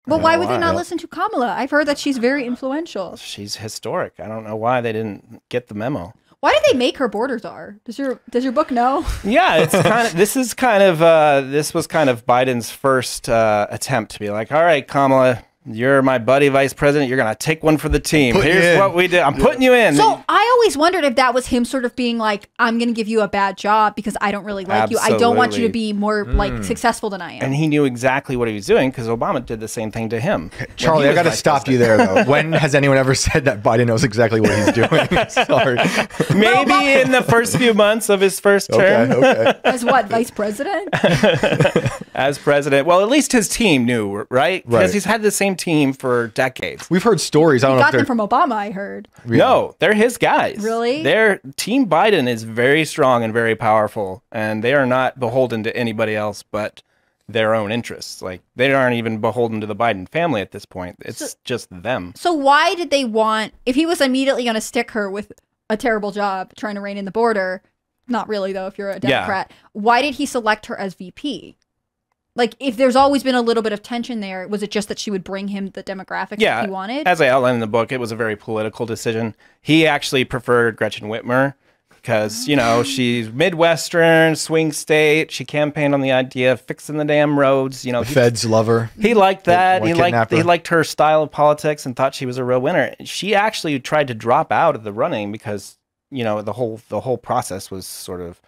But why would they not listen to Kamala? I've heard that she's very influential. She's historic. I don't know why they didn't get the memo. Why did they make her border czar? Does your book know? Yeah, it's kind of this was kind of Biden's first attempt to be like, all right, Kamala, you're my buddy vice president. You're going to take one for the team. Here's what we did. I'm putting you in. So I always wondered if that was him sort of being like, I'm going to give you a bad job because I don't really like you. I don't want you to be more like successful than I am. And he knew exactly what he was doing because Obama did the same thing to him. Charlie, I got to stop you there, though. When has anyone ever said that Biden knows exactly what he's doing? Sorry. Maybe in the first few months of his first term. Okay. As what, vice president? As president. Well, at least his team knew, right? Because he's had the same team for decades. We've heard stories. I don't know if got them from Obama, I heard. No, they're his guys. Really? Their team Biden is very strong and very powerful, and they are not beholden to anybody else but their own interests. Like, they aren't even beholden to the Biden family at this point. It's just them. So why did they want, if he was immediately going to stick her with a terrible job trying to rein in the border, not really though if you're a Democrat, why did he select her as VP? Like, if there's always been a little bit of tension there, was it just that she would bring him the demographics that he wanted? As I outlined in the book, it was a very political decision. He actually preferred Gretchen Whitmer because, you know, she's Midwestern, swing state. She campaigned on the idea of fixing the damn roads. You know, the feds love her. He liked that. He liked her style of politics and thought she was a real winner. She actually tried to drop out of the running because, you know, the whole process was sort of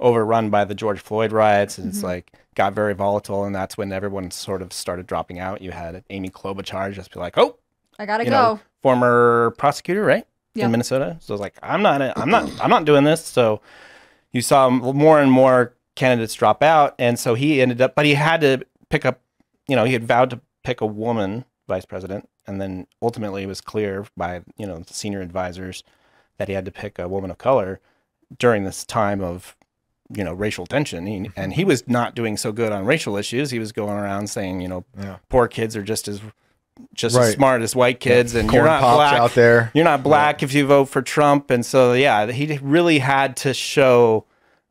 overrun by the George Floyd riots, and it's like got very volatile, and that's when everyone sort of started dropping out. You had Amy Klobuchar just be like, "Oh, I gotta go." Former prosecutor, right, in Minnesota. So I was like, I'm not doing this. So you saw more and more candidates drop out, and so he ended up, but he had to pick up. You know, he had vowed to pick a woman vice president, and then ultimately it was clear by the senior advisors that he had to pick a woman of color during this time of racial tension. And he was not doing so good on racial issues. He was going around saying, poor kids are just as smart as white kids, and you're not black out there. You're not black if you vote for Trump. And so, he really had to show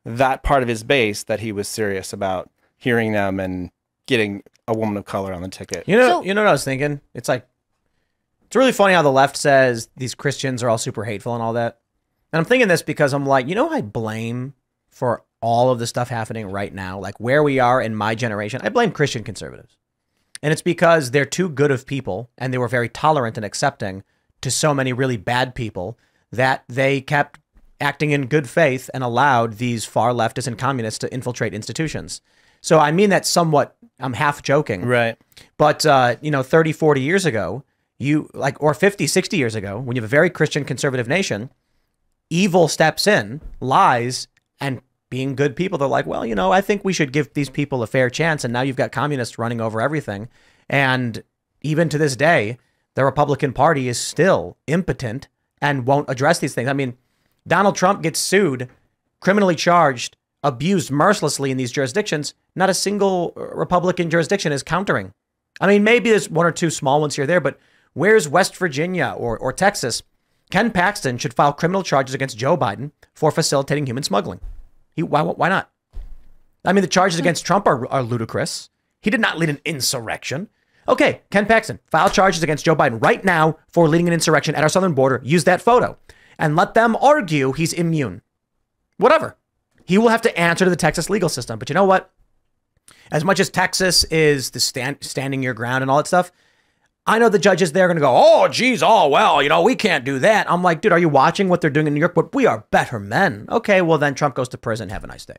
that part of his base that he was serious about hearing them and getting a woman of color on the ticket. You know what I was thinking? It's like, it's really funny how the left says these Christians are all super hateful and all that. And I'm thinking this because I'm like, I blame for all of the stuff happening right now, like where we are in my generation, I blame Christian conservatives. And it's because they're too good of people, and they were very tolerant and accepting to so many really bad people that they kept acting in good faith and allowed these far leftists and communists to infiltrate institutions. So I mean that somewhat, I'm half joking. Right. But, 30, 40 years ago, or 50, 60 years ago, when you have a very Christian conservative nation, evil steps in, lies, and being good people, they're like, well, I think we should give these people a fair chance. And now you've got communists running over everything. And even to this day, the Republican Party is still impotent and won't address these things. I mean, Donald Trump gets sued, criminally charged, abused mercilessly in these jurisdictions. Not a single Republican jurisdiction is countering. I mean, maybe there's one or two small ones here or there, but where's West Virginia or Texas? Ken Paxton should file criminal charges against Joe Biden for facilitating human smuggling. Why not? I mean, the charges against Trump are ludicrous. He did not lead an insurrection. Okay, Ken Paxton, file charges against Joe Biden right now for leading an insurrection at our southern border. Use that photo and let them argue he's immune. Whatever. He will have to answer to the Texas legal system. But you know what? As much as Texas is the standing your ground and all that stuff, I know the judges there are going to go, oh, geez, oh, well, we can't do that. I'm like, dude, are you watching what they're doing in New York? But we are better men. Okay, well, then Trump goes to prison. Have a nice day.